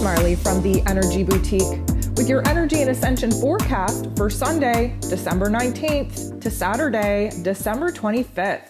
Marley from the Energy Boutique with your Energy and Ascension forecast for Sunday, December 19th to Saturday, December 25th.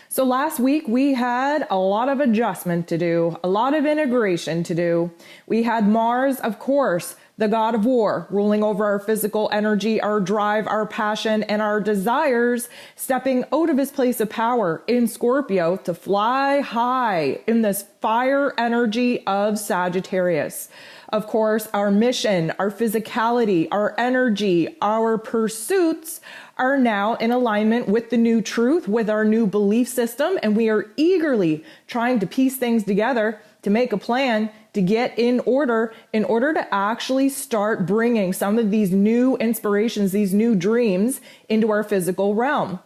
So last week we had a lot of adjustment to do, a lot of integration to do. We had Mars, of course, the god of war, ruling over our physical energy, our drive, our passion, and our desires, stepping out of his place of power in Scorpio to fly high in this fire energy of Sagittarius. Of course, our mission, our physicality, our energy, our pursuits are now in alignment with the new truth, with our new belief system, and we are eagerly trying to piece things together to make a plan to get in order to actually start bringing some of these new inspirations, these new dreams into our physical realm.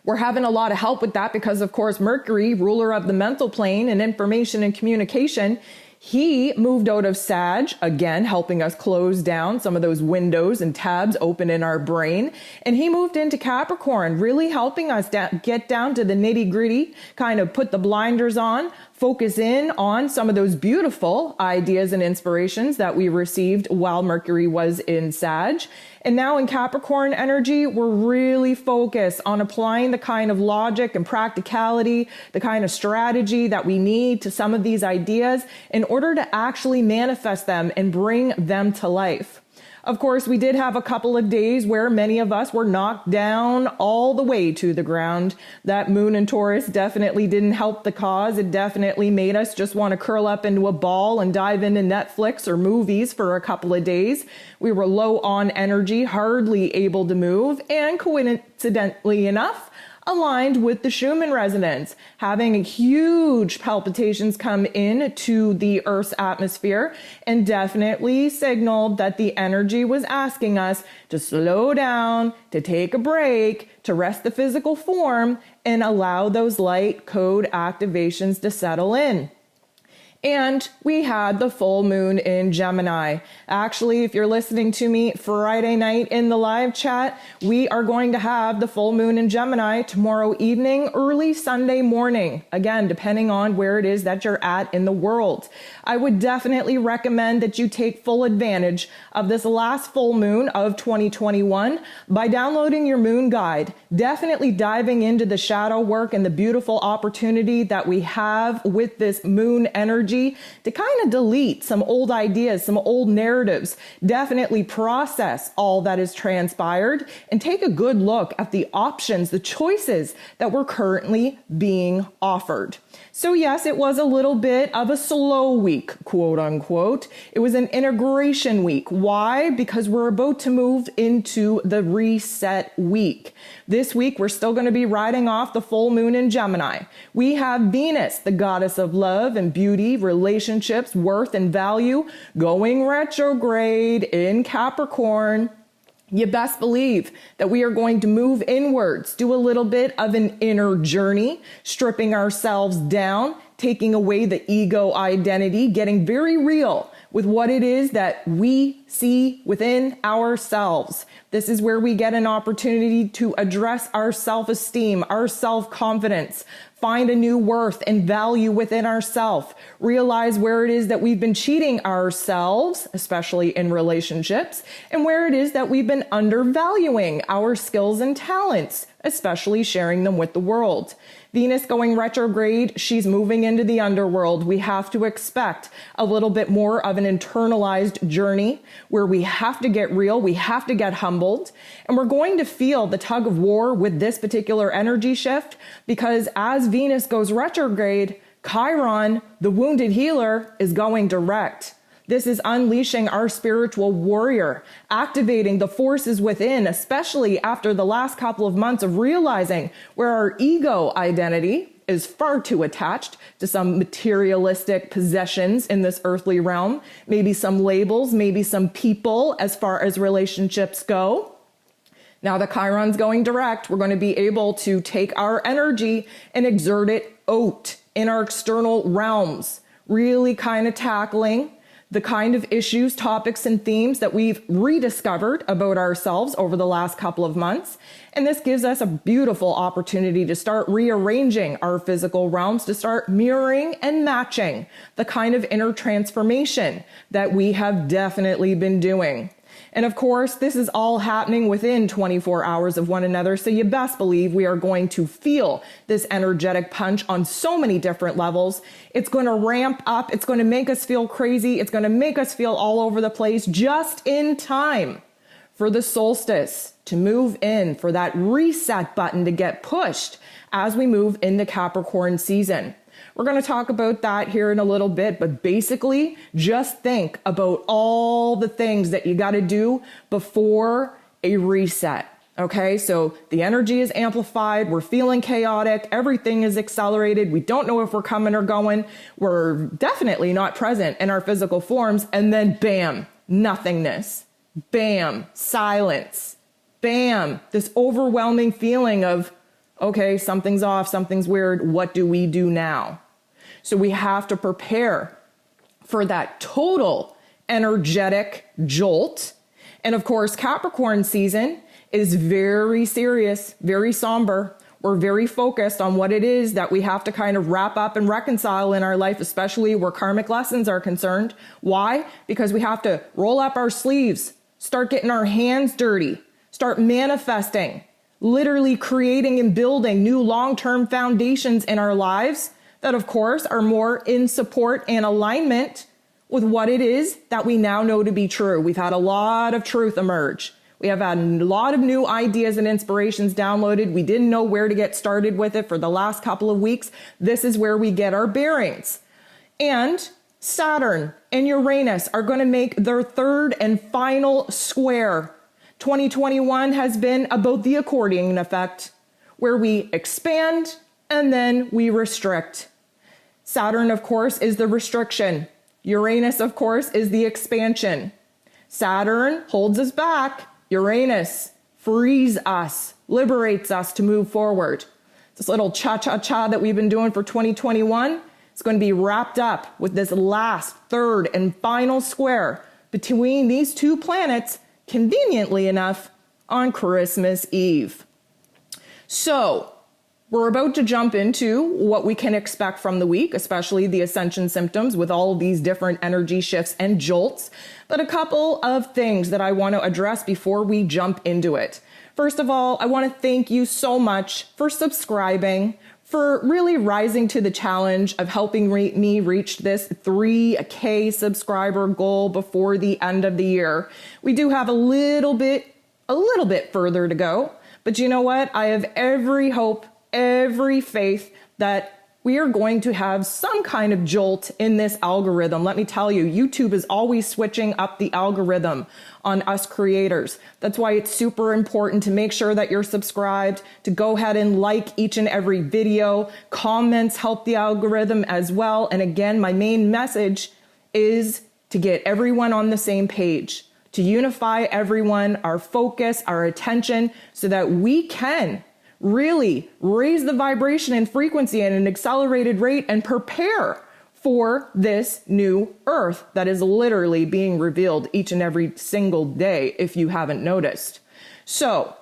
We're having a lot of help with that because, of course, Mercury, ruler of the mental plane and information and communication, he moved out of Sag, again, helping us close down some of those windows and tabs open in our brain. And he moved into Capricorn, really helping us get down to the nitty gritty, kind of put the blinders on, focus in on some of those beautiful ideas and inspirations that we received while Mercury was in Sag. And now in Capricorn energy, we're really focused on applying the kind of logic and practicality, the kind of strategy that we need to some of these ideas in order to actually manifest them and bring them to life. Of course, we did have a couple of days where many of us were knocked down all the way to the ground. That moon in Taurus definitely didn't help the cause. It definitely made us just want to curl up into a ball and dive into Netflix or movies for a couple of days. We were low on energy, hardly able to move, and coincidentally enough, aligned with the Schumann resonance, having huge palpitations come in to the Earth's atmosphere and definitely signaled that the energy was asking us to slow down, to take a break, to rest the physical form and allow those light code activations to settle in. And we had the full moon in Gemini. Actually, if you're listening to me Friday night in the live chat, we are going to have the full moon in Gemini tomorrow evening, early Sunday morning. Again, depending on where it is that you're at in the world. I would definitely recommend that you take full advantage of this last full moon of 2021 by downloading your moon guide, definitely diving into the shadow work and the beautiful opportunity that we have with this moon energy to kind of delete some old ideas, some old narratives, definitely process all that is transpired and take a good look at the options, the choices that were currently being offered. So yes, it was a little bit of a slow week, quote unquote. It was an integration week. Why? Because we're about to move into the reset week. This week, we're still going to be riding off the full moon in Gemini. We have Venus, the goddess of love and beauty, relationships, worth, and value, going retrograde in Capricorn. You best believe that we are going to move inwards, do a little bit of an inner journey, stripping ourselves down, taking away the ego identity, getting very real with what it is that we see within ourselves. This is where we get an opportunity to address our self-esteem, our self-confidence, find a new worth and value within ourselves, realize where it is that we've been cheating ourselves, especially in relationships, and where it is that we've been undervaluing our skills and talents, especially sharing them with the world. Venus going retrograde, she's moving into the underworld. We have to expect a little bit more of an internalized journey where we have to get real, we have to get humbled, and we're going to feel the tug of war with this particular energy shift because as Venus goes retrograde, Chiron, the wounded healer, is going direct. This is unleashing our spiritual warrior, activating the forces within, especially after the last couple of months of realizing where our ego identity is far too attached to some materialistic possessions in this earthly realm, maybe some labels, maybe some people as far as relationships go. Now that Chiron's going direct, we're going to be able to take our energy and exert it out in our external realms, really kind of tackling the kind of issues, topics, and themes that we've rediscovered about ourselves over the last couple of months. And this gives us a beautiful opportunity to start rearranging our physical realms, to start mirroring and matching the kind of inner transformation that we have definitely been doing. And of course, this is all happening within 24 hours of one another, so you best believe we are going to feel this energetic punch on so many different levels. It's going to ramp up, it's going to make us feel crazy, it's going to make us feel all over the place just in time for the solstice to move in, for that reset button to get pushed as we move into Capricorn season. We're going to talk about that here in a little bit, but basically just think about all the things that you got to do before a reset. Okay, so the energy is amplified, we're feeling chaotic, everything is accelerated, we don't know if we're coming or going, we're definitely not present in our physical forms, and then bam, nothingness, bam, silence, bam, this overwhelming feeling of, okay, something's off, something's weird, what do we do now? So we have to prepare for that total energetic jolt. And of course, Capricorn season is very serious, very somber. We're very focused on what it is that we have to kind of wrap up and reconcile in our life, especially where karmic lessons are concerned. Why? Because we have to roll up our sleeves, start getting our hands dirty, start manifesting, literally creating and building new long-term foundations in our lives that, of course, are more in support and alignment with what it is that we now know to be true. We've had a lot of truth emerge. We have had a lot of new ideas and inspirations downloaded. We didn't know where to get started with it for the last couple of weeks. This is where we get our bearings. And Saturn and Uranus are going to make their third and final square. 2021 has been about the accordion effect, where we expand and then we restrict. Saturn, of course, is the restriction. Uranus, of course, is the expansion. Saturn holds us back. Uranus frees us, liberates us to move forward. This little cha-cha-cha that we've been doing for 2021 is going to be wrapped up with this last, third, and final square between these two planets, conveniently enough, on Christmas Eve. So, we're about to jump into what we can expect from the week, especially the ascension symptoms with all of these different energy shifts and jolts. But a couple of things that I want to address before we jump into it. First of all, I want to thank you so much for subscribing, for really rising to the challenge of helping me reach this 3K subscriber goal before the end of the year. We do have a little bit further to go, but you know what? I have every hope, every faith that we are going to have some kind of jolt in this algorithm. Let me tell you, YouTube is always switching up the algorithm on us creators. That's why it's super important to make sure that you're subscribed, to go ahead and like each and every video. Comments help the algorithm as well. And again, my main message is to get everyone on the same page, to unify everyone, our focus, our attention, so that we can really raise the vibration and frequency at an accelerated rate and prepare for this new Earth that is literally being revealed each and every single day, if you haven't noticed. So,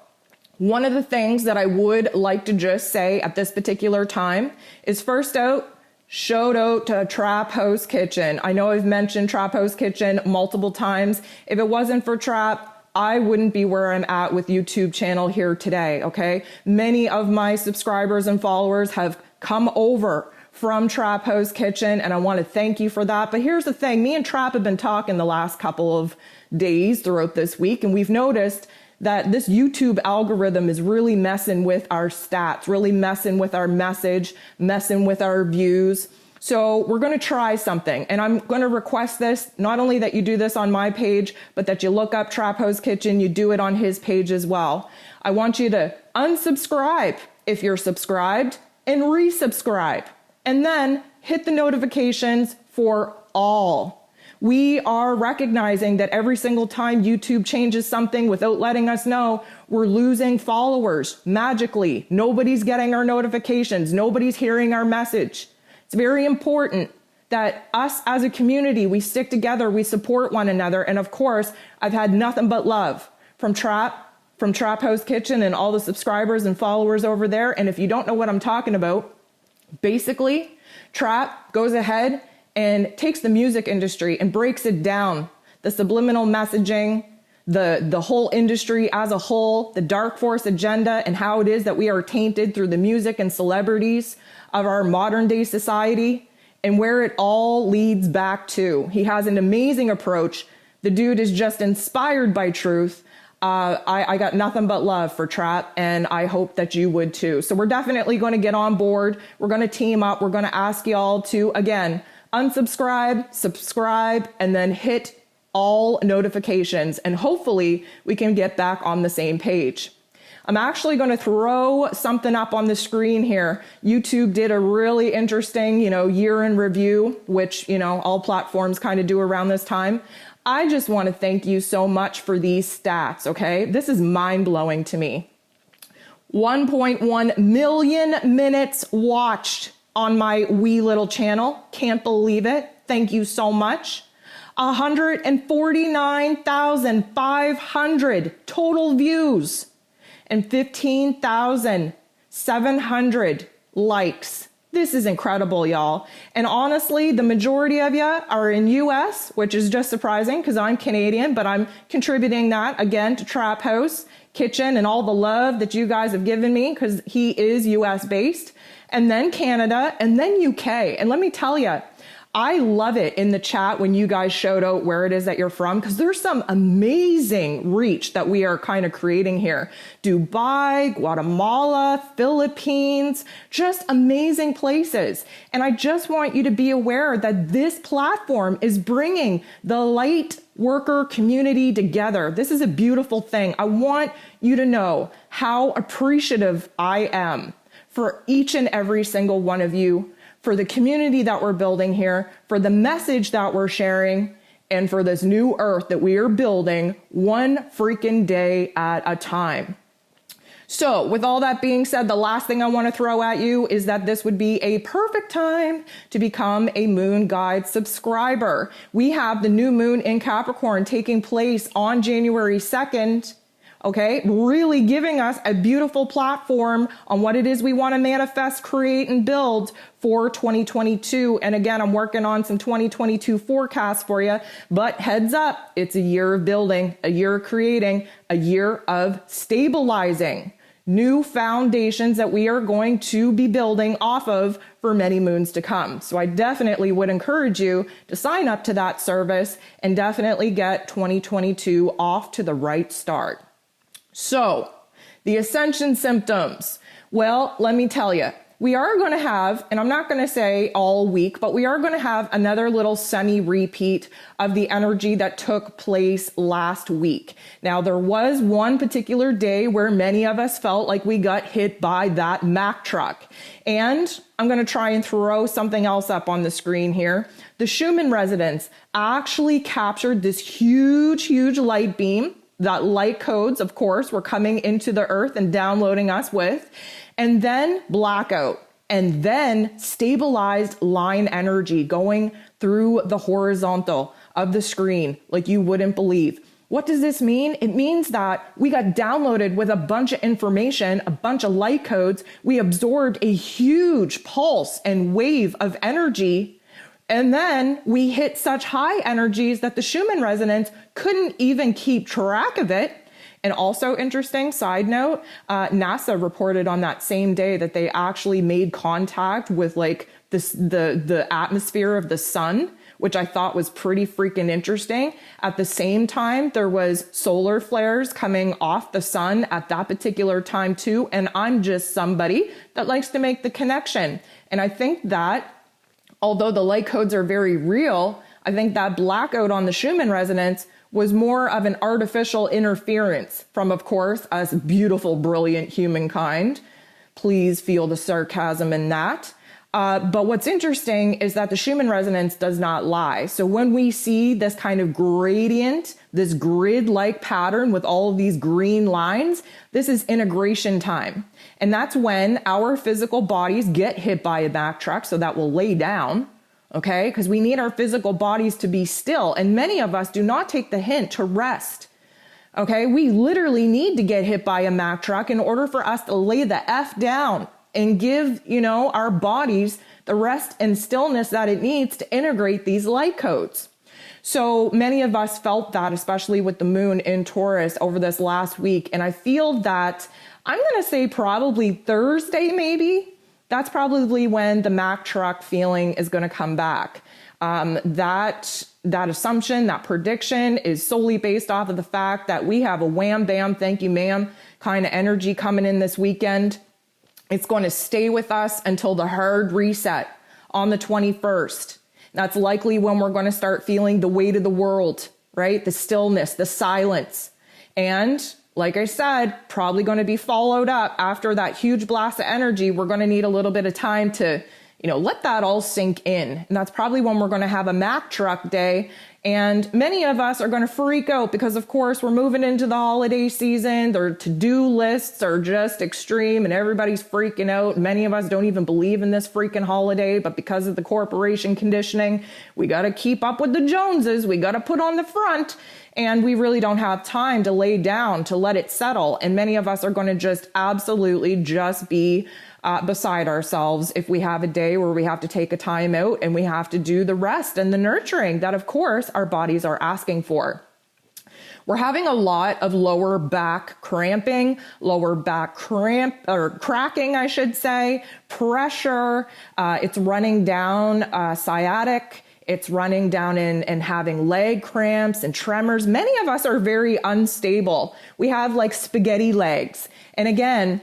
one of the things that I would like to just say at this particular time is first out, shout out to Trap House Kitchen. I know I've mentioned Trap House Kitchen multiple times. If it wasn't for Trap, I wouldn't be where I'm at with YouTube channel here today, okay? Many of my subscribers and followers have come over from Trap House Kitchen, and I want to thank you for that. But here's the thing, me and Trap have been talking the last couple of days throughout this week, and we've noticed that this YouTube algorithm is really messing with our stats, really messing with our message, messing with our views. So we're going to try something, and I'm going to request this, not only that you do this on my page, but that you look up Trap House Kitchen, you do it on his page as well. I want you to unsubscribe if you're subscribed and resubscribe, and then hit the notifications for all. We are recognizing that every single time YouTube changes something without letting us know, we're losing followers magically. Nobody's getting our notifications. Nobody's hearing our message. It's very important that us as a community, we stick together, we support one another. And of course, I've had nothing but love from Trap House Kitchen and all the subscribers and followers over there. And if you don't know what I'm talking about, basically, Trap goes ahead and takes the music industry and breaks it down. The subliminal messaging, the whole industry as a whole, the dark force agenda, and how it is that we are tainted through the music and celebrities of our modern day society, and where it all leads back to. He has an amazing approach. The dude is just inspired by truth. I got nothing but love for Trap, and I hope that you would too. So we're definitely going to get on board. We're going to team up. We're going to ask y'all to, again, unsubscribe, subscribe, and then hit all notifications. And hopefully we can get back on the same page. I'm actually going to throw something up on the screen here. YouTube did a really interesting, year in review, which, all platforms kind of do around this time. I just want to thank you so much for these stats, okay? This is mind-blowing to me. 1.1 million minutes watched on my wee little channel. Can't believe it. Thank you so much. 149,500 total views and 15,700 likes. This is incredible, y'all. And honestly, the majority of you are in US, which is just surprising because I'm Canadian, but I'm contributing that again to Trap House Kitchen and all the love that you guys have given me because he is US based. And then Canada and then UK. And let me tell you, I love it in the chat when you guys showed out where it is that you're from, because there's some amazing reach that we are kind of creating here. Dubai, Guatemala, Philippines, just amazing places. And I just want you to be aware that this platform is bringing the light worker community together. This is a beautiful thing. I want you to know how appreciative I am for each and every single one of you, for the community that we're building here, for the message that we're sharing, and for this new earth that we are building one freaking day at a time. So with all that being said, the last thing I want to throw at you is that this would be a perfect time to become a Moon Guide subscriber. We have the new moon in Capricorn taking place on January 2nd. Okay, really giving us a beautiful platform on what it is we want to manifest, create, and build for 2022. And again, I'm working on some 2022 forecasts for you, but heads up, it's a year of building, a year of creating, a year of stabilizing new foundations that we are going to be building off of for many moons to come. So I definitely would encourage you to sign up to that service and definitely get 2022 off to the right start. So, the ascension symptoms. Well, let me tell you, we are going to have, and I'm not going to say all week, but we are going to have another little semi-repeat of the energy that took place last week. Now, there was one particular day where many of us felt like we got hit by that Mack truck. And I'm going to try and throw something else up on the screen here. The Schumann resonance actually captured this huge, huge light beam that light codes, of course, were coming into the earth and downloading us with, and then blackout, and then stabilized line energy going through the horizontal of the screen like you wouldn't believe. What does this mean? It means that we got downloaded with a bunch of information, a bunch of light codes. We absorbed a huge pulse and wave of energy. And then we hit such high energies that the Schumann resonance couldn't even keep track of it. And also interesting side note, NASA reported on that same day that they actually made contact with like the atmosphere of the sun, which I thought was pretty freaking interesting. At the same time, there was solar flares coming off the sun at that particular time too. And I'm just somebody that likes to make the connection. And I think that although the light codes are very real, I think that blackout on the Schumann resonance was more of an artificial interference from, of course, us beautiful, brilliant humankind. Please feel the sarcasm in that. But what's interesting is that the Schumann resonance does not lie. So when we see this kind of gradient, this grid-like pattern with all of these green lines, this is integration time. And that's when our physical bodies get hit by a back truck, so that will lay down, okay? Because we need our physical bodies to be still. And many of us do not take the hint to rest, okay? We literally need to get hit by a Mack truck in order for us to lay the F down and give, our bodies the rest and stillness that it needs to integrate these light codes. So many of us felt that, especially with the moon in Taurus over this last week. And I feel that I'm going to say probably Thursday, maybe. That's probably when the Mack truck feeling is going to come back. That assumption, that prediction is solely based off of the fact that we have a wham, bam, thank you, ma'am kind of energy coming in this weekend. It's going to stay with us until the hard reset on the 21st. That's likely when we're going to start feeling the weight of the world, right? The stillness, the silence. And like I said, probably going to be followed up after that huge blast of energy. We're going to need a little bit of time to, let that all sink in. And that's probably when we're going to have a Mack truck day. And many of us are going to freak out because, of course, we're moving into the holiday season. Their to-do lists are just extreme and everybody's freaking out. Many of us don't even believe in this freaking holiday, but because of the corporation conditioning, we got to keep up with the Joneses. We got to put on the front. And we really don't have time to lay down, to let it settle. And many of us are going to just absolutely just be beside ourselves if we have a day where we have to take a time out and we have to do the rest and the nurturing that, of course, our bodies are asking for. We're having a lot of lower back cramping, cracking, I should say, pressure. It's running down sciatic. It's running down and having leg cramps and tremors. Many of us are very unstable. We have like spaghetti legs. And again,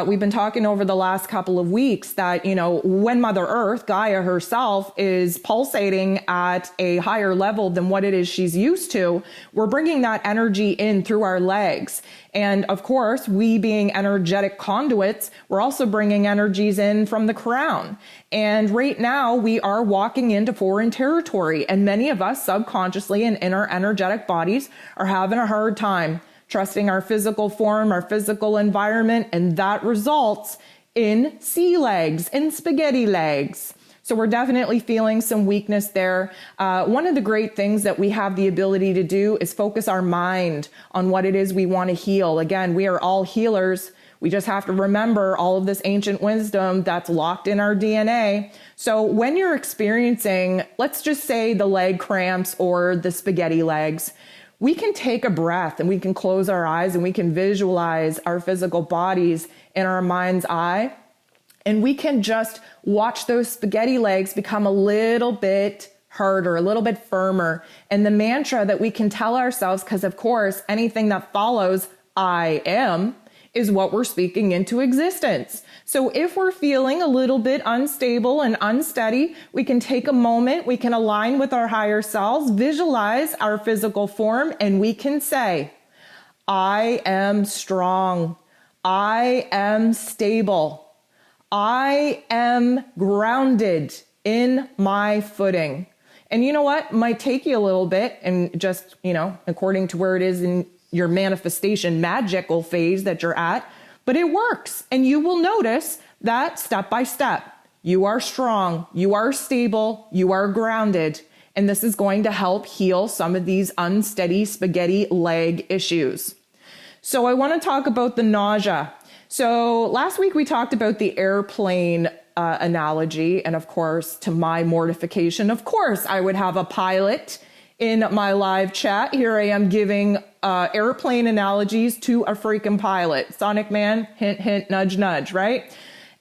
we've been talking over the last couple of weeks that, when Mother Earth, Gaia herself, is pulsating at a higher level than what it is she's used to, we're bringing that energy in through our legs. And of course, we being energetic conduits, we're also bringing energies in from the crown. And right now we are walking into foreign territory, and many of us subconsciously and in our energetic bodies are having a hard time trusting our physical form, our physical environment, and that results in sea legs, in spaghetti legs. So we're definitely feeling some weakness there. One of the great things that we have the ability to do is focus our mind on what it is we want to heal. Again, we are all healers. We just have to remember all of this ancient wisdom that's locked in our DNA. So when you're experiencing, let's just say the leg cramps or the spaghetti legs, we can take a breath and we can close our eyes and we can visualize our physical bodies in our mind's eye. And we can just watch those spaghetti legs become a little bit harder, a little bit firmer. And the mantra that we can tell ourselves, because of course, anything that follows I am is what we're speaking into existence. So if we're feeling a little bit unstable and unsteady, we can take a moment, we can align with our higher selves, visualize our physical form, and we can say, I am strong. I am stable. I am grounded in my footing. And you know what? Might take you a little bit and just, according to where it is in your manifestation magical phase that you're at, but it works. And you will notice that step by step, you are strong, you are stable, you are grounded. And this is going to help heal some of these unsteady spaghetti leg issues. So I want to talk about the nausea. So last week we talked about the airplane analogy. And of course, to my mortification, of course, I would have a pilot in my live chat. Here I am giving airplane analogies to a freaking pilot. Sonic Man, hint, hint, nudge, nudge, right?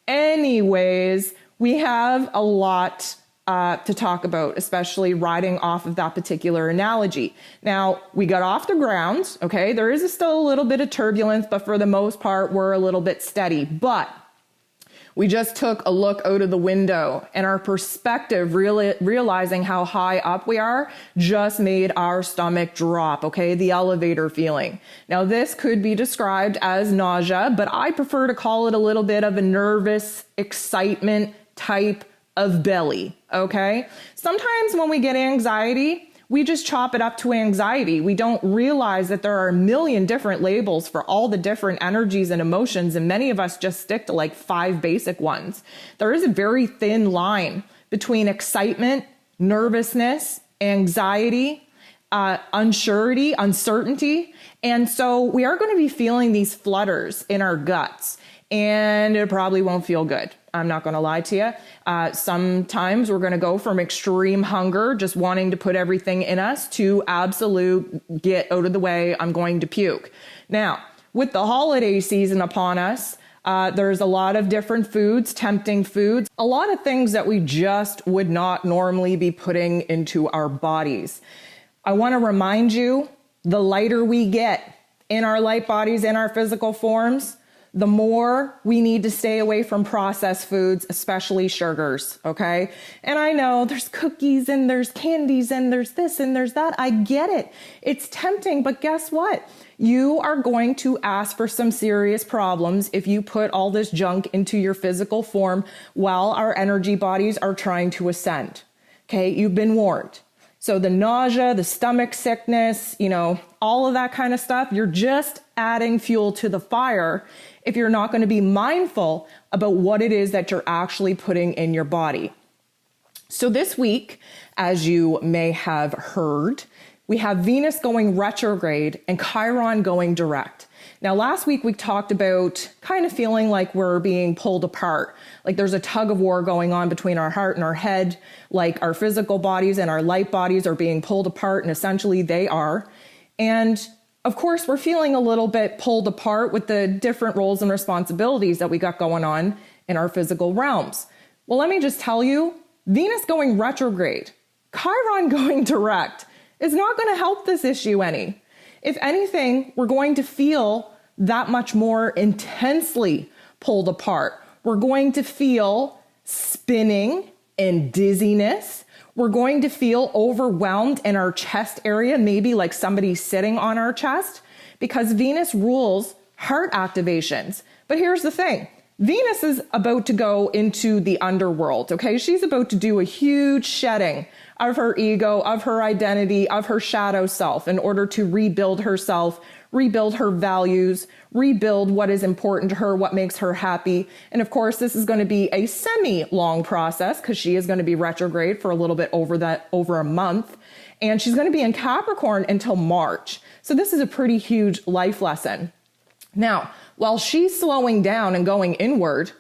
Anyways, we have a lot to talk about, especially riding off of that particular analogy. Now, we got off the ground, okay? There is still a little bit of turbulence, but for the most part, we're a little bit steady. But we just took a look out of the window, and our perspective, realizing how high up we are, just made our stomach drop, okay? The elevator feeling. Now, this could be described as nausea, but I prefer to call it a little bit of a nervous excitement type of belly, okay? Sometimes when we get anxiety, we just chop it up to anxiety. We don't realize that there are a million different labels for all the different energies and emotions, and many of us just stick to like 5 basic ones. There is a very thin line between excitement nervousness, anxiety, unsurety, uncertainty. And so we are going to be feeling these flutters in our guts, and it probably won't feel good. I'm not going to lie to you. Sometimes we're going to go from extreme hunger, just wanting to put everything in us, to absolute get out of the way, I'm going to puke. Now, with the holiday season upon us, there's a lot of different foods, tempting foods, a lot of things that we just would not normally be putting into our bodies. I want to remind you, the lighter we get in our light bodies, in our physical forms, the more we need to stay away from processed foods, especially sugars, okay? And I know there's cookies and there's candies and there's this and there's that. I get it. It's tempting, but guess what? You are going to ask for some serious problems if you put all this junk into your physical form while our energy bodies are trying to ascend, okay? You've been warned. So the nausea, the stomach sickness, all of that kind of stuff, you're just adding fuel to the fire if you're not going to be mindful about what it is that you're actually putting in your body. So this week, as you may have heard, we have Venus going retrograde and Chiron going direct. Now, last week we talked about kind of feeling like we're being pulled apart, like there's a tug of war going on between our heart and our head, like our physical bodies and our light bodies are being pulled apart, and essentially they are. And of course, we're feeling a little bit pulled apart with the different roles and responsibilities that we got going on in our physical realms. Well, let me just tell you, Venus going retrograde, Chiron going direct is not going to help this issue any. If anything, we're going to feel that much more intensely pulled apart. We're going to feel spinning and dizziness. We're going to feel overwhelmed in our chest area, maybe like somebody's sitting on our chest, because Venus rules heart activations. But here's the thing. Venus is about to go into the underworld, okay? She's about to do a huge shedding of her ego, of her identity, of her shadow self in order to rebuild herself, rebuild her values, rebuild what is important to her, what makes her happy. And of course, this is going to be a semi-long process because she is going to be retrograde for a little bit over a month. And she's going to be in Capricorn until March. So this is a pretty huge life lesson. Now, while she's slowing down and going inward,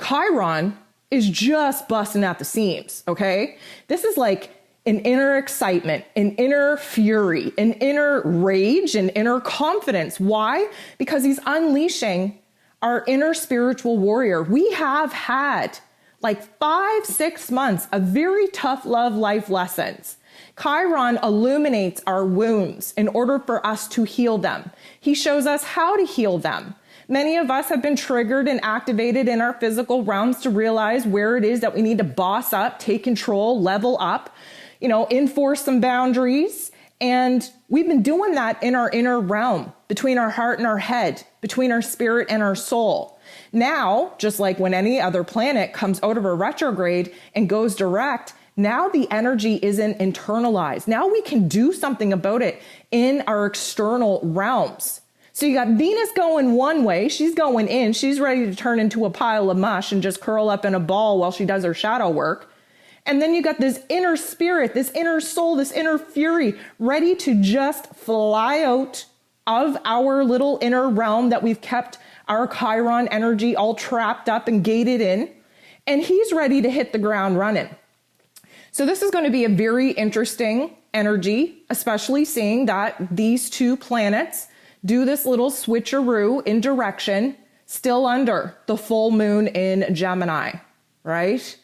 Chiron is just busting at the seams, okay? This is like an inner excitement, an inner fury, an inner rage, an inner confidence. Why? Because he's unleashing our inner spiritual warrior. We have had like 5-6 months of very tough love life lessons. Chiron illuminates our wounds in order for us to heal them. He shows us how to heal them. Many of us have been triggered and activated in our physical realms to realize where it is that we need to boss up, take control, level up, enforce some boundaries. And we've been doing that in our inner realm, between our heart and our head, between our spirit and our soul. Now, just like when any other planet comes out of a retrograde and goes direct, now the energy isn't internalized. Now we can do something about it in our external realms. So you got Venus going one way, she's going in, she's ready to turn into a pile of mush and just curl up in a ball while she does her shadow work. And then you got this inner spirit, this inner soul, this inner fury ready to just fly out of our little inner realm that we've kept our Chiron energy all trapped up and gated in. And he's ready to hit the ground running. So this is going to be a very interesting energy, especially seeing that these two planets do this little switcheroo in direction, still under the full moon in Gemini, right?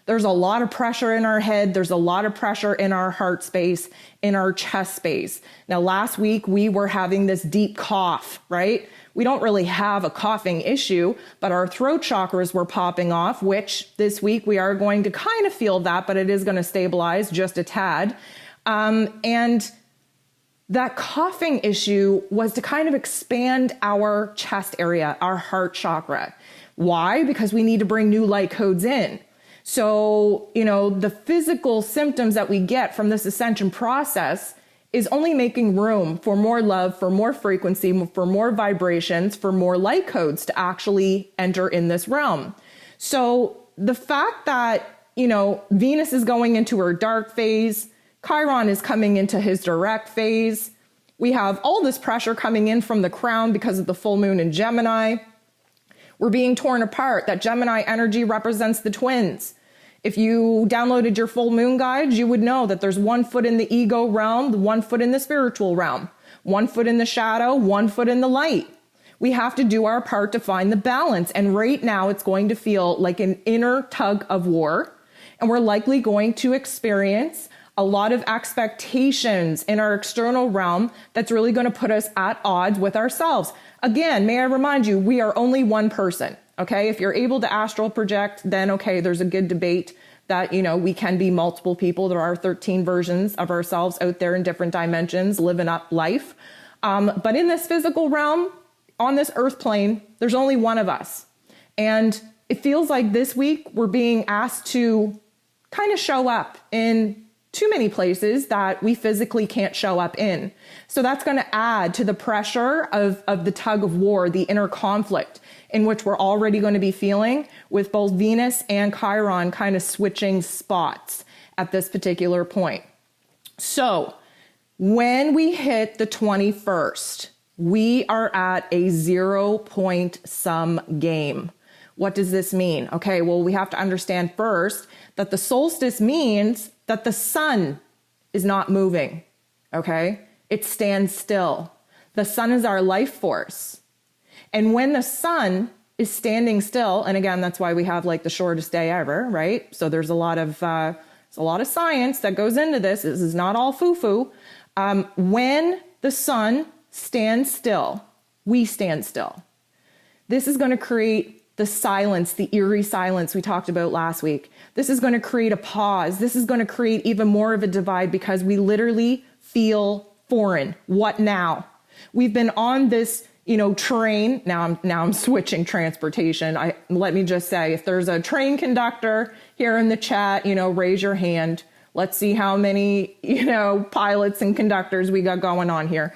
There's a lot of pressure in our head. There's a lot of pressure in our heart space, in our chest space. Now, last week we were having this deep cough, right? We don't really have a coughing issue, but our throat chakras were popping off, which this week we are going to kind of feel that, but it is going to stabilize just a tad. And that coughing issue was to kind of expand our chest area, our heart chakra. Why? Because we need to bring new light codes in. So, the physical symptoms that we get from this ascension process is only making room for more love, for more frequency, for more vibrations, for more light codes to actually enter in this realm. So the fact that, Venus is going into her dark phase. Chiron is coming into his direct phase. We have all this pressure coming in from the crown because of the full moon in Gemini. We're being torn apart. That Gemini energy represents the twins. If you downloaded your full moon guides, you would know that there's 1 foot in the ego realm, 1 foot in the spiritual realm, 1 foot in the shadow, 1 foot in the light. We have to do our part to find the balance. And right now it's going to feel like an inner tug of war. And we're likely going to experience a lot of expectations in our external realm that's really going to put us at odds with ourselves. Again, may I remind you, we are only one person, okay? If you're able to astral project, then okay, there's a good debate that, we can be multiple people. There are 13 versions of ourselves out there in different dimensions living up life. But in this physical realm, on this earth plane, there's only one of us. And it feels like this week we're being asked to kind of show up in too many places that we physically can't show up in. So that's going to add to the pressure of the tug of war, the inner conflict in which we're already going to be feeling with both Venus and Chiron kind of switching spots at this particular point. So when we hit the 21st, we are at a 0-point sum game. What does this mean? Okay, well, we have to understand first that the solstice means that the sun is not moving, okay? It stands still. The sun is our life force. And when the sun is standing still, and again, that's why we have like the shortest day ever, right? So there's a lot of science that goes into this. This is not all foo-foo. When the sun stands still, we stand still. This is going to create the silence, the eerie silence we talked about last week. This is going to create a pause. This is going to create even more of a divide because we literally feel foreign. What now? We've been on this, train. Now I'm switching transportation. Let me just say, if there's a train conductor here in the chat, raise your hand. Let's see how many, pilots and conductors we got going on here.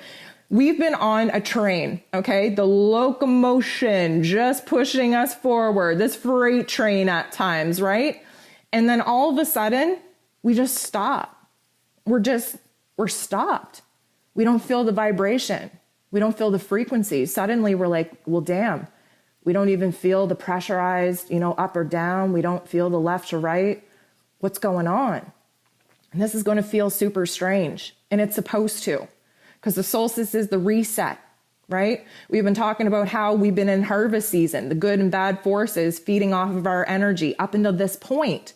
We've been on a train, okay? The locomotion just pushing us forward, this freight train at times, right? And then all of a sudden, we just stop. We're stopped. We don't feel the vibration. We don't feel the frequency. Suddenly we're like, well, damn, we don't even feel the pressurized, up or down. We don't feel the left or right. What's going on? And this is going to feel super strange. And it's supposed to. Because the solstice is the reset, right? We've been talking about how we've been in harvest season, the good and bad forces feeding off of our energy up until this point.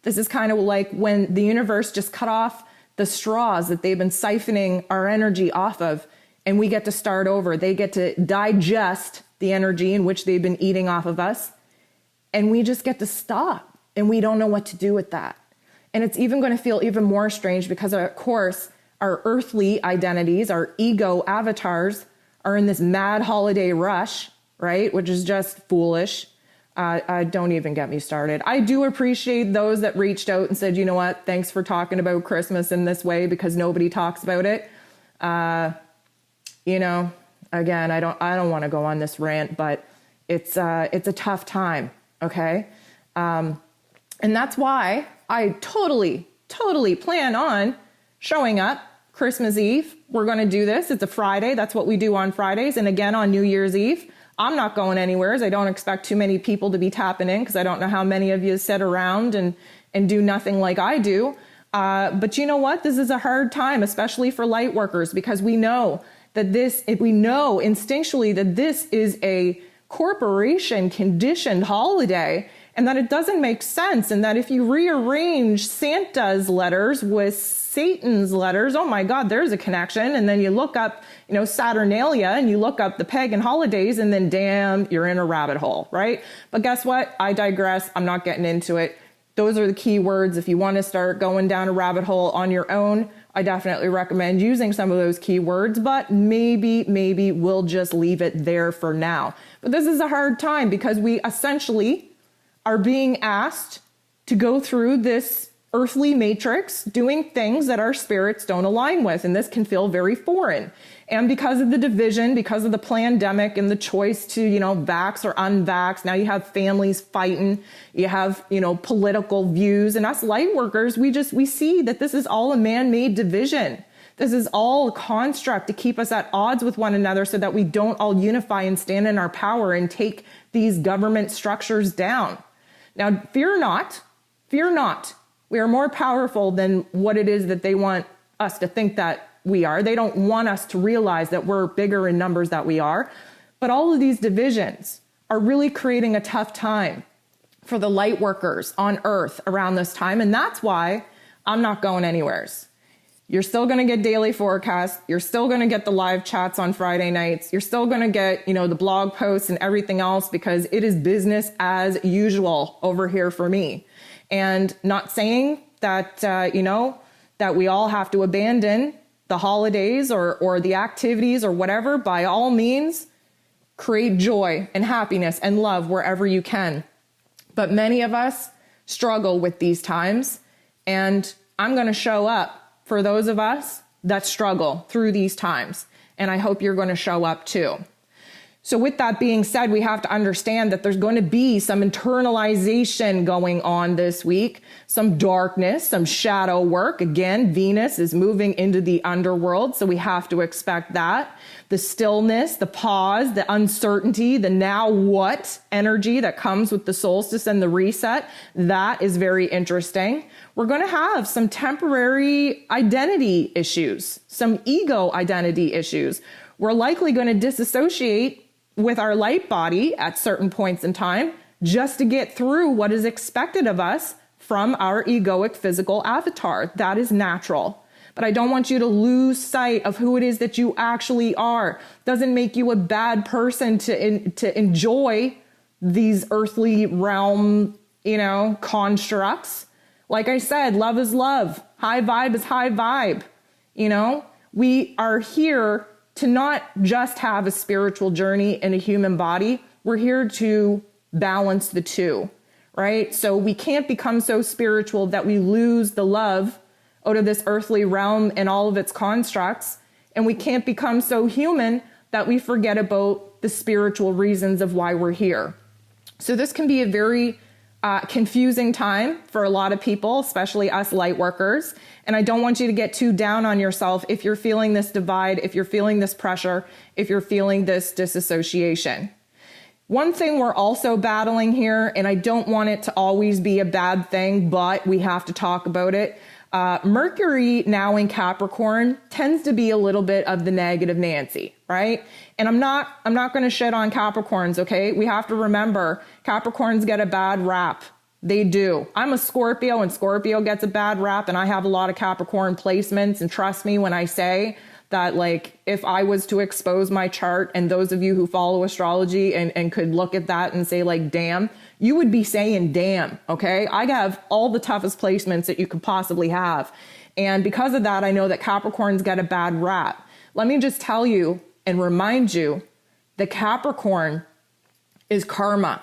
This is kind of like when the universe just cut off the straws that they've been siphoning our energy off of, and we get to start over. They get to digest the energy in which they've been eating off of us, and we just get to stop, and we don't know what to do with that. And it's even going to feel even more strange because, of course, our earthly identities, our ego avatars, are in this mad holiday rush, right? Which is just foolish. Don't even get me started. I do appreciate those that reached out and said, you know what, thanks for talking about Christmas in this way because nobody talks about it. Again, I don't want to go on this rant, but it's a tough time, okay? And that's why I totally plan on showing up Christmas Eve. We're going to do this. It's a Friday. That's what we do on Fridays. And again, on New Year's Eve, I'm not going anywhere. I don't expect too many people to be tapping in because I don't know how many of you sit around and do nothing like I do. But you know what? This is a hard time, especially for light workers, because we know instinctually that this is a corporation conditioned holiday and that it doesn't make sense. And that if you rearrange Santa's letters with Satan's letters, oh my God, there's a connection. And then you look up, Saturnalia and you look up the pagan holidays and then damn, you're in a rabbit hole, right? But guess what? I digress. I'm not getting into it. Those are the key words. If you want to start going down a rabbit hole on your own, I definitely recommend using some of those keywords, but maybe we'll just leave it there for now. But this is a hard time because we essentially are being asked to go through this earthly matrix doing things that our spirits don't align with. And this can feel very foreign. And because of the division, because of the pandemic and the choice to, vax or unvax, now you have families fighting, you have, political views. And us light workers, we see that this is all a man-made division. This is all a construct to keep us at odds with one another so that we don't all unify and stand in our power and take these government structures down. Now, fear not. We are more powerful than what it is that they want us to think that we are. They don't want us to realize that we're bigger in numbers than we are. But all of these divisions are really creating a tough time for the light workers on Earth around this time. And that's why I'm not going anywhere. You're still going to get daily forecasts. You're still going to get the live chats on Friday nights. You're still going to get, the blog posts and everything else, because it is business as usual over here for me. And not saying that, that we all have to abandon the holidays or the activities or whatever. By all means, create joy and happiness and love wherever you can. But many of us struggle with these times, and I'm going to show up for those of us that struggle through these times. And I hope you're going to show up too. So with that being said, we have to understand that there's going to be some internalization going on this week, some darkness, some shadow work. Again, Venus is moving into the underworld, so we have to expect that. The stillness, the pause, the uncertainty, the now what energy that comes with the solstice and the reset, that is very interesting. We're going to have some temporary identity issues, some ego identity issues. We're likely going to disassociate with our light body at certain points in time just to get through what is expected of us from our egoic physical avatar. That is natural. But I don't want you to lose sight of who it is that you actually are. Doesn't make you a bad person to enjoy these earthly realm, constructs. Like I said, love is love. High vibe is high vibe. We are here to not just have a spiritual journey in a human body. We're here to balance the two, right? So we can't become so spiritual that we lose the love out of this earthly realm and all of its constructs. And we can't become so human that we forget about the spiritual reasons of why we're here. So this can be a very confusing time for a lot of people, especially us light workers. And I don't want you to get too down on yourself if you're feeling this divide, if you're feeling this pressure, if you're feeling this disassociation. One thing we're also battling here, and I don't want it to always be a bad thing, but we have to talk about it. Mercury now in Capricorn tends to be a little bit of the negative Nancy, right? And I'm not going to shit on Capricorns, okay? We have to remember Capricorns get a bad rap. They do. I'm a Scorpio, and Scorpio gets a bad rap, and I have a lot of Capricorn placements. And trust me when I say that, if I was to expose my chart, and those of you who follow astrology and could look at that and say damn, you would be saying damn, okay? I have all the toughest placements that you could possibly have. And because of that, I know that Capricorns get a bad rap. Let me just tell you and remind you that Capricorn is karma.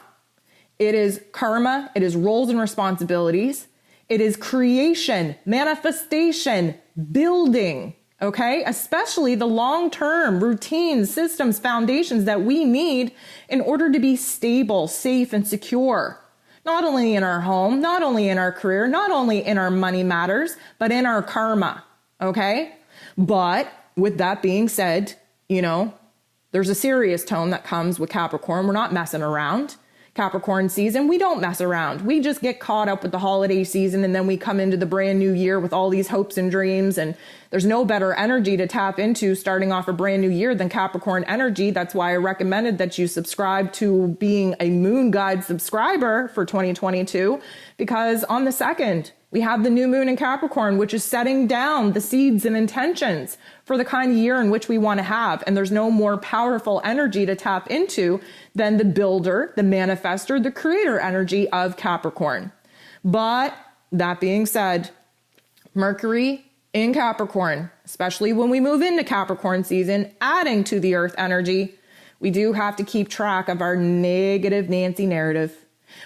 It is karma. It is roles and responsibilities. It is creation, manifestation, building, okay? Especially the long-term routines, systems, foundations that we need in order to be stable, safe, and secure. Not only in our home, not only in our career, not only in our money matters, but in our karma, okay? But with that being said, there's a serious tone that comes with Capricorn. We're not messing around. Capricorn season, we don't mess around. We just get caught up with the holiday season, and then we come into the brand new year with all these hopes and dreams, and there's no better energy to tap into starting off a brand new year than Capricorn energy. That's why I recommended that you subscribe to being a Moon Guide subscriber for 2022, because on the 2nd, we have the new moon in Capricorn, which is setting down the seeds and intentions for the kind of year in which we want to have. And there's no more powerful energy to tap into than the builder, the manifester, the creator energy of Capricorn. But that being said, Mercury in Capricorn, especially when we move into Capricorn season, adding to the earth energy, we do have to keep track of our negative Nancy narrative.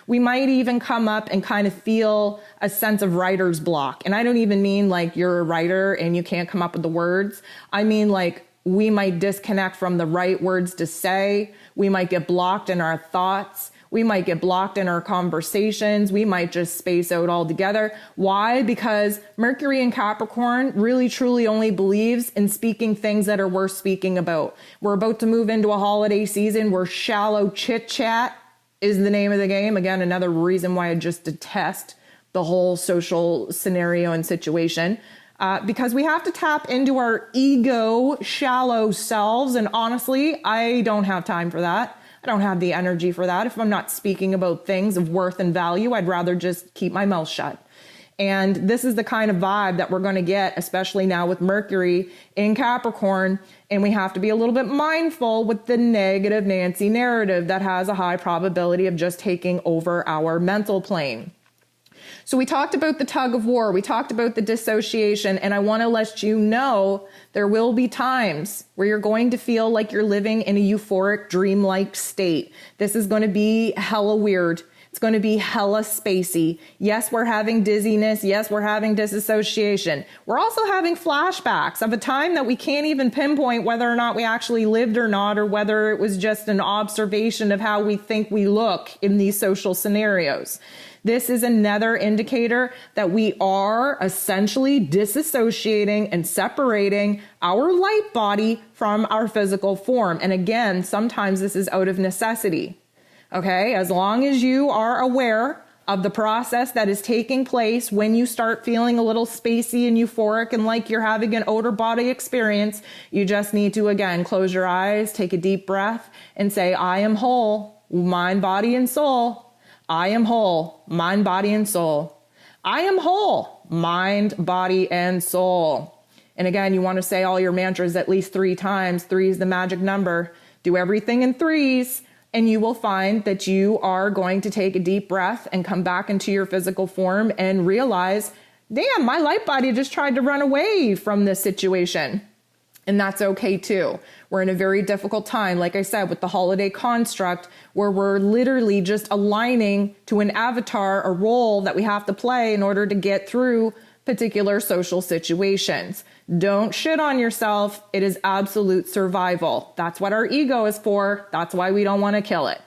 We might even come up and kind of feel a sense of writer's block. And I don't even mean like you're a writer and you can't come up with the words. I mean like we might disconnect from the right words to say. We might get blocked in our thoughts. We might get blocked in our conversations. We might just space out altogether. Why? Because Mercury in Capricorn really truly only believes in speaking things that are worth speaking about. We're about to move into a holiday season where shallow chit chat is the name of the game. Again, another reason why I just detest the whole social scenario and situation. Because we have to tap into our ego, shallow selves. And honestly, I don't have time for that. I don't have the energy for that. If I'm not speaking about things of worth and value, I'd rather just keep my mouth shut. And this is the kind of vibe that we're going to get, especially now with Mercury in Capricorn. And we have to be a little bit mindful with the negative Nancy narrative that has a high probability of just taking over our mental plane. So we talked about the tug of war. We talked about the dissociation. And I want to let you know there will be times where you're going to feel like you're living in a euphoric, dreamlike state. This is going to be hella weird. It's going to be hella spacey. Yes, we're having dizziness. Yes, we're having disassociation. We're also having flashbacks of a time that we can't even pinpoint whether or not we actually lived or not, or whether it was just an observation of how we think we look in these social scenarios. This is another indicator that we are essentially disassociating and separating our light body from our physical form. And again, sometimes this is out of necessity. Okay, as long as you are aware of the process that is taking place when you start feeling a little spacey and euphoric and like you're having an outer body experience, you just need to, again, close your eyes, take a deep breath, and say, I am whole, mind, body, and soul. I am whole, mind, body, and soul. I am whole, mind, body, and soul. And again, you want to say all your mantras at least 3 times. 3 is the magic number. Do everything in 3s, and you will find that you are going to take a deep breath and come back into your physical form and realize, damn, my light body just tried to run away from this situation. And that's okay too. We're in a very difficult time, like I said, with the holiday construct, where we're literally just aligning to an avatar, a role that we have to play in order to get through particular social situations. Don't shit on yourself. It is absolute survival. That's what our ego is for. That's why we don't want to kill it.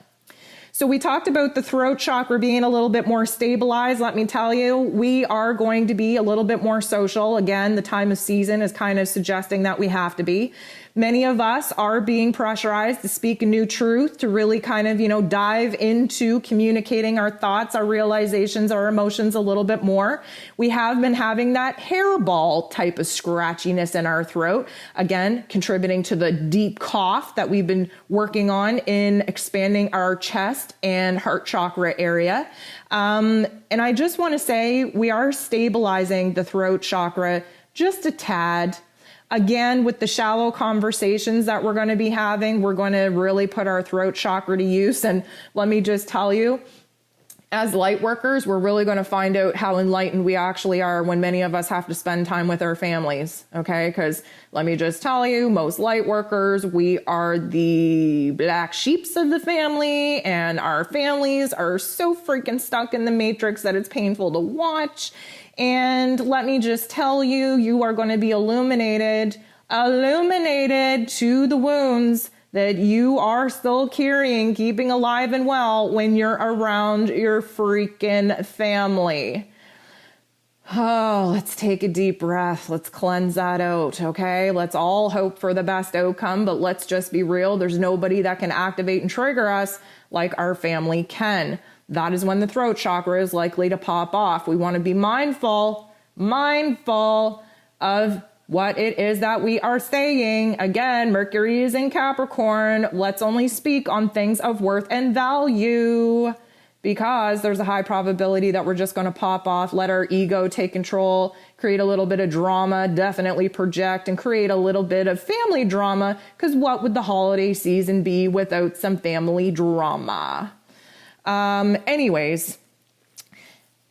So we talked about the throat chakra being a little bit more stabilized. Let me tell you, we are going to be a little bit more social. Again, the time of season is kind of suggesting that we have to be. Many of us are being pressurized to speak a new truth, to really kind of, dive into communicating our thoughts, our realizations, our emotions a little bit more. We have been having that hairball type of scratchiness in our throat, again, contributing to the deep cough that we've been working on in expanding our chest and heart chakra area. And I just want to say we are stabilizing the throat chakra just a tad. Again, with the shallow conversations that we're going to be having, we're going to really put our throat chakra to use. And let me just tell you, as light workers, we're really going to find out how enlightened we actually are when many of us have to spend time with our families. Okay, because let me just tell you, most light workers, we are the black sheeps of the family, and our families are so freaking stuck in the matrix that it's painful to watch. And let me just tell you, you are going to be illuminated to the wounds that you are still carrying, keeping alive and well when you're around your freaking family. Oh, let's take a deep breath. Let's cleanse that out, okay? Let's all hope for the best outcome, but let's just be real. There's nobody that can activate and trigger us like our family can. That is when the throat chakra is likely to pop off. We want to be mindful of what it is that we are saying. Again, Mercury is in Capricorn. Let's only speak on things of worth and value, because there's a high probability that we're just going to pop off, let our ego take control, create a little bit of drama, definitely project and create a little bit of family drama, because what would the holiday season be without some family drama? Anyways,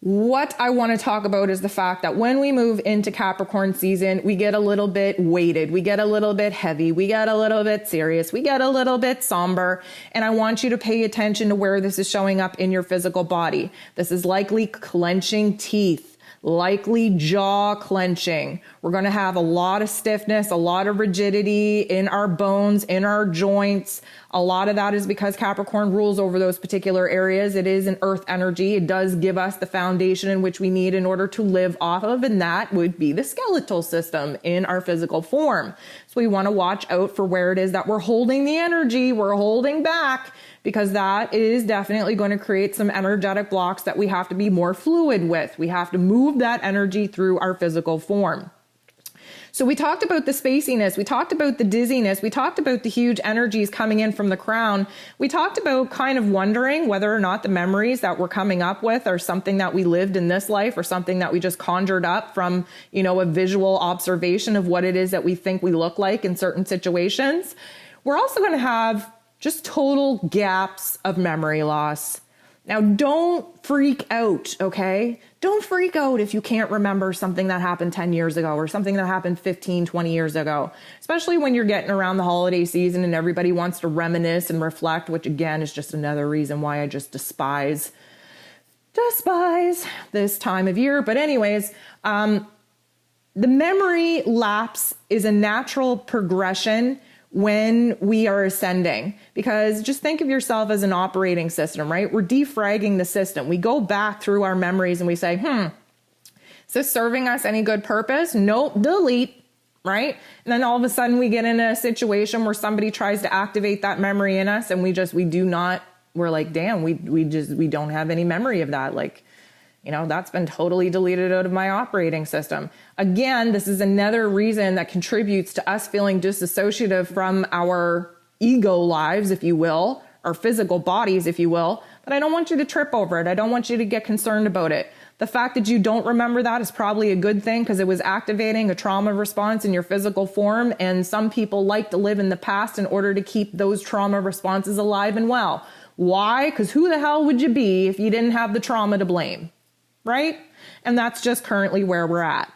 What I want to talk about is the fact that when we move into Capricorn season, we get a little bit weighted, we get a little bit heavy, we get a little bit serious, we get a little bit somber. And I want you to pay attention to where this is showing up in your physical body. This is likely clenching teeth, likely jaw clenching. We're going to have a lot of stiffness, a lot of rigidity in our bones, in our joints. A lot of that is because Capricorn rules over those particular areas. It is an earth energy. It does give us the foundation in which we need in order to live off of, and that would be the skeletal system in our physical form. So we want to watch out for where it is that we're holding the energy, we're holding back, because that is definitely going to create some energetic blocks that we have to be more fluid with. We have to move that energy through our physical form. So we talked about the spaciness, we talked about the dizziness, we talked about the huge energies coming in from the crown. We talked about kind of wondering whether or not the memories that we're coming up with are something that we lived in this life or something that we just conjured up from, a visual observation of what it is that we think we look like in certain situations. We're also going to have just total gaps of memory loss. Now, don't freak out, okay? Don't freak out if you can't remember something that happened 10 years ago or something that happened 15, 20 years ago, especially when you're getting around the holiday season and everybody wants to reminisce and reflect, which again is just another reason why I just despise this time of year. But anyways, the memory lapse is a natural progression when we are ascending, because just think of yourself as an operating system, right? We're defragging the system. We go back through our memories and we say, is this serving us any good purpose? Nope, delete, right? And then all of a sudden we get in a situation where somebody tries to activate that memory in us and we're like, damn, we don't have any memory of that. That's been totally deleted out of my operating system. Again, this is another reason that contributes to us feeling disassociative from our ego lives, if you will, our physical bodies, if you will. But I don't want you to trip over it. I don't want you to get concerned about it. The fact that you don't remember that is probably a good thing because it was activating a trauma response in your physical form. And some people like to live in the past in order to keep those trauma responses alive and well. Why? Because who the hell would you be if you didn't have the trauma to blame? Right? And that's just currently where we're at.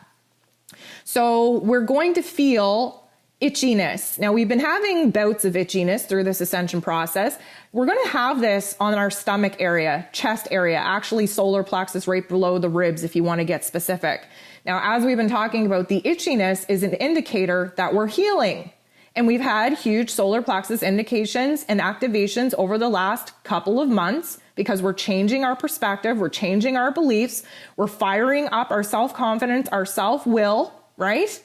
So we're going to feel itchiness. Now, we've been having bouts of itchiness through this ascension process. We're going to have this on our stomach area, chest area, actually solar plexus right below the ribs if you want to get specific. Now, as we've been talking about, the itchiness is an indicator that we're healing. And we've had huge solar plexus indications and activations over the last couple of months because we're changing our perspective, we're changing our beliefs, we're firing up our self-confidence, our self-will, right?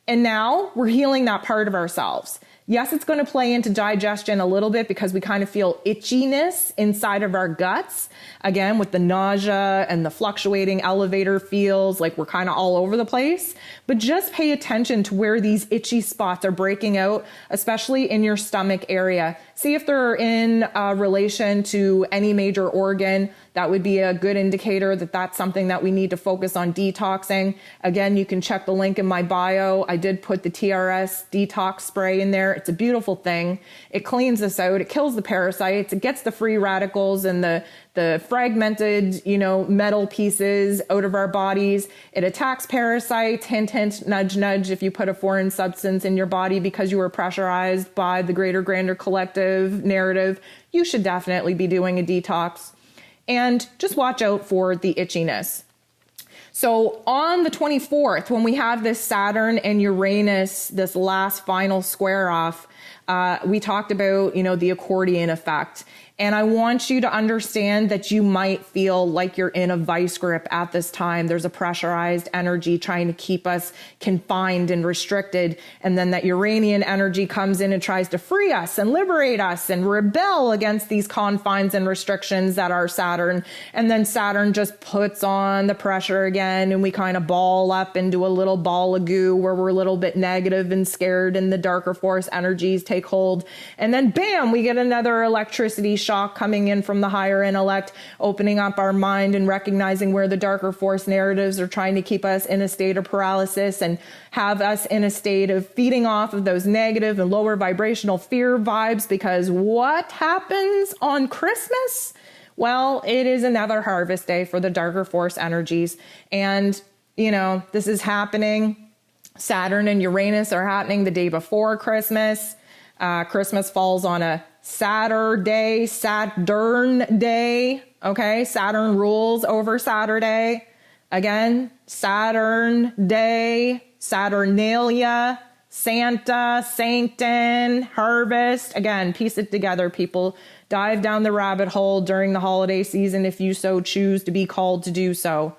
And now we're healing that part of ourselves. Yes, it's going to play into digestion a little bit because we kind of feel itchiness inside of our guts. Again, with the nausea and the fluctuating elevator feels, like we're kind of all over the place. But just pay attention to where these itchy spots are breaking out, especially in your stomach area. See if they're in relation to any major organ. That would be a good indicator that that's something that we need to focus on detoxing. Again, you can check the link in my bio. I did put the TRS detox spray in there. It's a beautiful thing. It cleans us out. It kills the parasites. It gets the free radicals and the fragmented, metal pieces out of our bodies. It attacks parasites. Hint, hint, nudge, nudge. If you put a foreign substance in your body because you were pressurized by the greater, grander collective narrative, you should definitely be doing a detox. And just watch out for the itchiness. So on the 24th, when we have this Saturn and Uranus, this last final square off, we talked about, the accordion effect. And I want you to understand that you might feel like you're in a vice grip at this time. There's a pressurized energy trying to keep us confined and restricted. And then that Uranian energy comes in and tries to free us and liberate us and rebel against these confines and restrictions that are Saturn. And then Saturn just puts on the pressure again and we kind of ball up into a little ball of goo where we're a little bit negative and scared and the darker force energies take hold. And then bam, we get another electricity shock coming in from the higher intellect, opening up our mind and recognizing where the darker force narratives are trying to keep us in a state of paralysis and have us in a state of feeding off of those negative and lower vibrational fear vibes. Because what happens on Christmas? Well, it is another harvest day for the darker force energies. And, this is happening. Saturn and Uranus are happening the day before Christmas. Christmas falls on a Saturn day. Okay. Saturn rules over Saturday. Again, Saturn day, Saturnalia, Santa, Sancton, harvest. Again, piece it together, people. Dive down the rabbit hole during the holiday season if you so choose to be called to do so.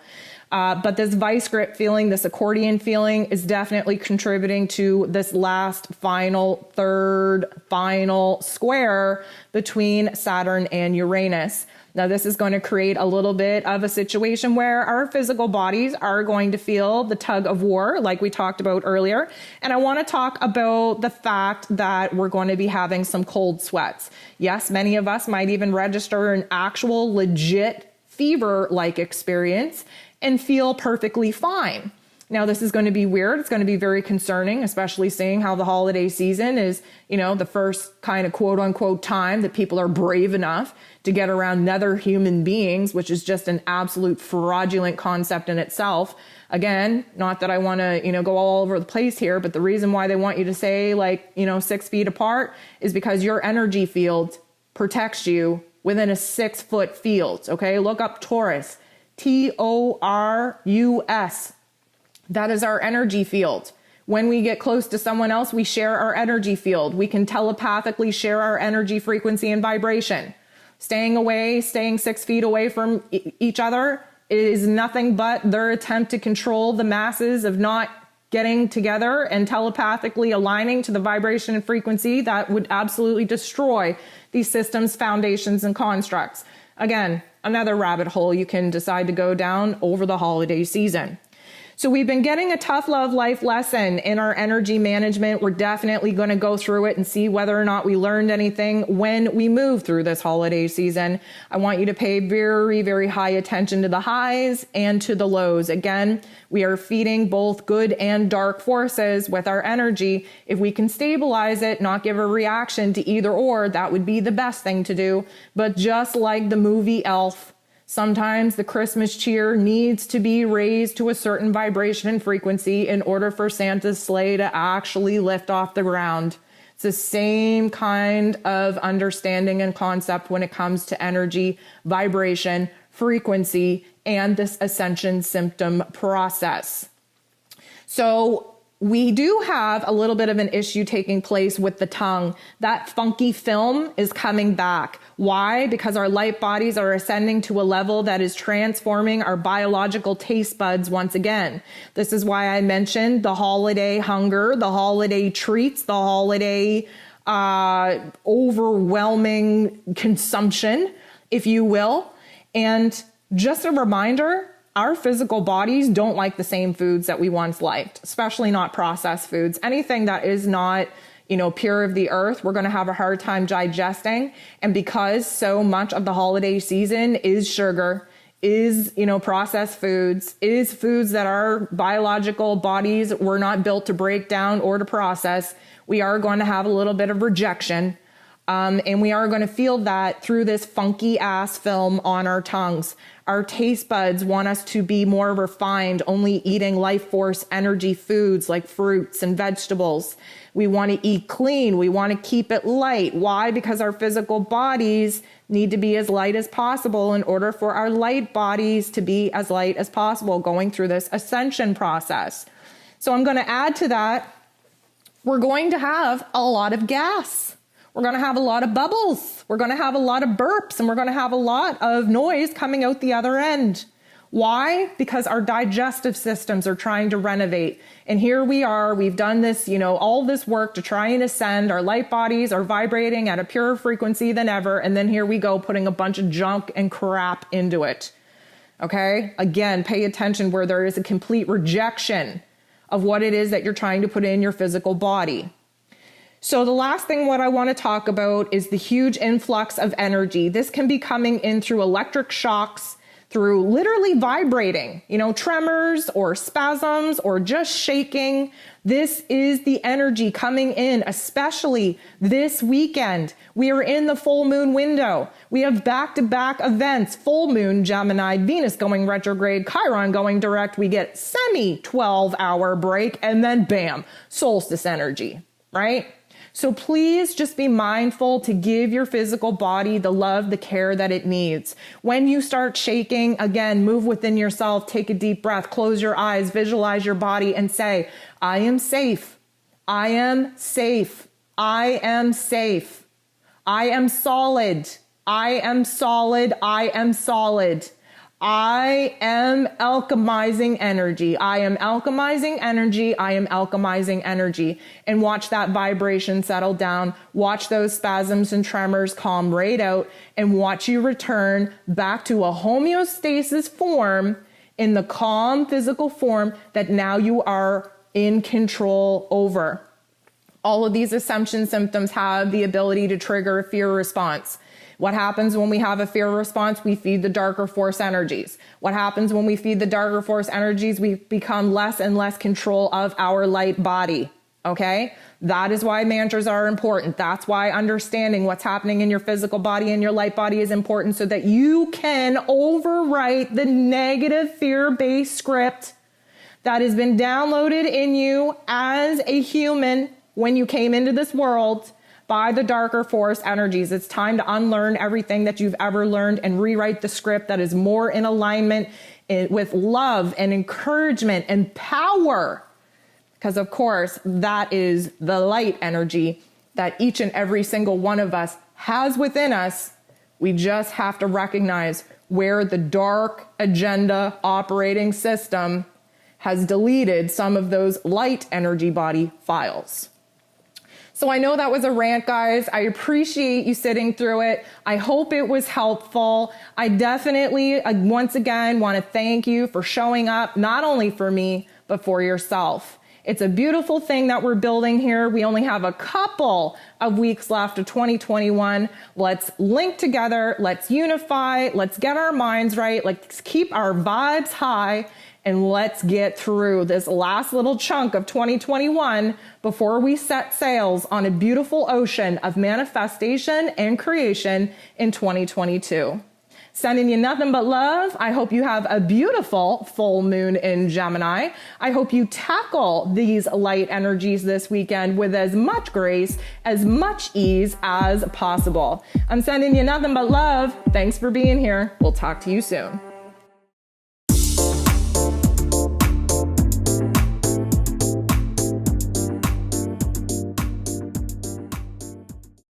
But this vice grip feeling, this accordion feeling is definitely contributing to this last third final square between Saturn and Uranus. Now, this is going to create a little bit of a situation where our physical bodies are going to feel the tug of war, like we talked about earlier. And I want to talk about the fact that we're going to be having some cold sweats. Yes, many of us might even register an actual legit fever-like experience and feel perfectly fine. Now, this is going to be weird. It's going to be very concerning, especially seeing how the holiday season is, the first kind of quote unquote time that people are brave enough to get around other human beings, which is just an absolute fraudulent concept in itself. Again, not that I want to, go all over the place here, but the reason why they want you to say 6 feet apart is because your energy field protects you within a 6 foot field. Okay. Look up Taurus, Taurus. That is our energy field. When we get close to someone else, we share our energy field. We can telepathically share our energy frequency and vibration. Staying 6 feet away from each other is nothing but their attempt to control the masses of not getting together and telepathically aligning to the vibration and frequency that would absolutely destroy these systems, foundations, and constructs. Again, another rabbit hole you can decide to go down over the holiday season. So we've been getting a tough love life lesson in our energy management. We're definitely going to go through it and see whether or not we learned anything when we move through this holiday season. I want you to pay very, very high attention to the highs and to the lows. Again, we are feeding both good and dark forces with our energy. If we can stabilize it, not give a reaction to either or, that would be the best thing to do. But just like the movie Elf, sometimes the Christmas cheer needs to be raised to a certain vibration and frequency in order for Santa's sleigh to actually lift off the ground. It's the same kind of understanding and concept when it comes to energy, vibration, frequency, and this ascension symptom process. So we do have a little bit of an issue taking place with the tongue. That funky film is coming back. Why? Because our light bodies are ascending to a level that is transforming our biological taste buds once again. This is why I mentioned the holiday hunger, the holiday treats, the holiday overwhelming consumption, if you will. And just a reminder, our physical bodies don't like the same foods that we once liked, especially not processed foods. Anything that is not, pure of the earth, we're going to have a hard time digesting. And because so much of the holiday season is sugar, is, processed foods, is foods that our biological bodies were not built to break down or to process, we are going to have a little bit of rejection. And we are going to feel that through this funky ass film on our tongues. Our taste buds want us to be more refined, only eating life force energy foods like fruits and vegetables. We want to eat clean. We want to keep it light. Why? Because our physical bodies need to be as light as possible in order for our light bodies to be as light as possible going through this ascension process. So I'm going to add to that, we're going to have a lot of gas. We're going to have a lot of bubbles. We're going to have a lot of burps, and we're going to have a lot of noise coming out the other end. Why? Because our digestive systems are trying to renovate. And here we are, we've done this, all this work to try and ascend. Our light bodies are vibrating at a purer frequency than ever. And then here we go, putting a bunch of junk and crap into it. Okay? Again, pay attention where there is a complete rejection of what it is that you're trying to put in your physical body. So the last thing what I want to talk about is the huge influx of energy. This can be coming in through electric shocks, through literally vibrating, tremors or spasms or just shaking. This is the energy coming in, especially this weekend. We are in the full moon window. We have back-to-back events, full moon, Gemini, Venus going retrograde, Chiron going direct. We get semi 12-hour break, and then bam, solstice energy, right? So please just be mindful to give your physical body the love, the care that it needs. When you start shaking, again, move within yourself, take a deep breath, close your eyes, visualize your body and say, I am safe. I am safe. I am safe. I am solid. I am solid. I am solid. I am alchemizing energy. I am alchemizing energy. I am alchemizing energy. And watch that vibration settle down. Watch those spasms and tremors calm right out, and watch you return back to a homeostasis form in the calm physical form that now you are in control over. All of these Ascension symptoms have the ability to trigger a fear response. What happens when we have a fear response? We feed the darker force energies. What happens when we feed the darker force energies? We become less and less control of our light body. Okay? That is why mantras are important. That's why understanding what's happening in your physical body and your light body is important, so that you can overwrite the negative fear-based script that has been downloaded in you as a human when you came into this world by the darker force energies. It's time to unlearn everything that you've ever learned and rewrite the script that is more in alignment with love and encouragement and power. Because of course, that is the light energy that each and every single one of us has within us. We just have to recognize where the dark agenda operating system has deleted some of those light energy body files. So I know that was a rant, guys. I appreciate you sitting through it. I hope it was helpful. I definitely, once again, want to thank you for showing up, not only for me, but for yourself. It's a beautiful thing that we're building here. We only have a couple of weeks left of 2021. Let's link together. Let's unify. Let's get our minds right. Let's keep our vibes high. And let's get through this last little chunk of 2021 before we set sails on a beautiful ocean of manifestation and creation in 2022. Sending you nothing but love. I hope you have a beautiful full moon in Gemini. I hope you tackle these light energies this weekend with as much grace, as much ease as possible. I'm sending you nothing but love. Thanks for being here. We'll talk to you soon.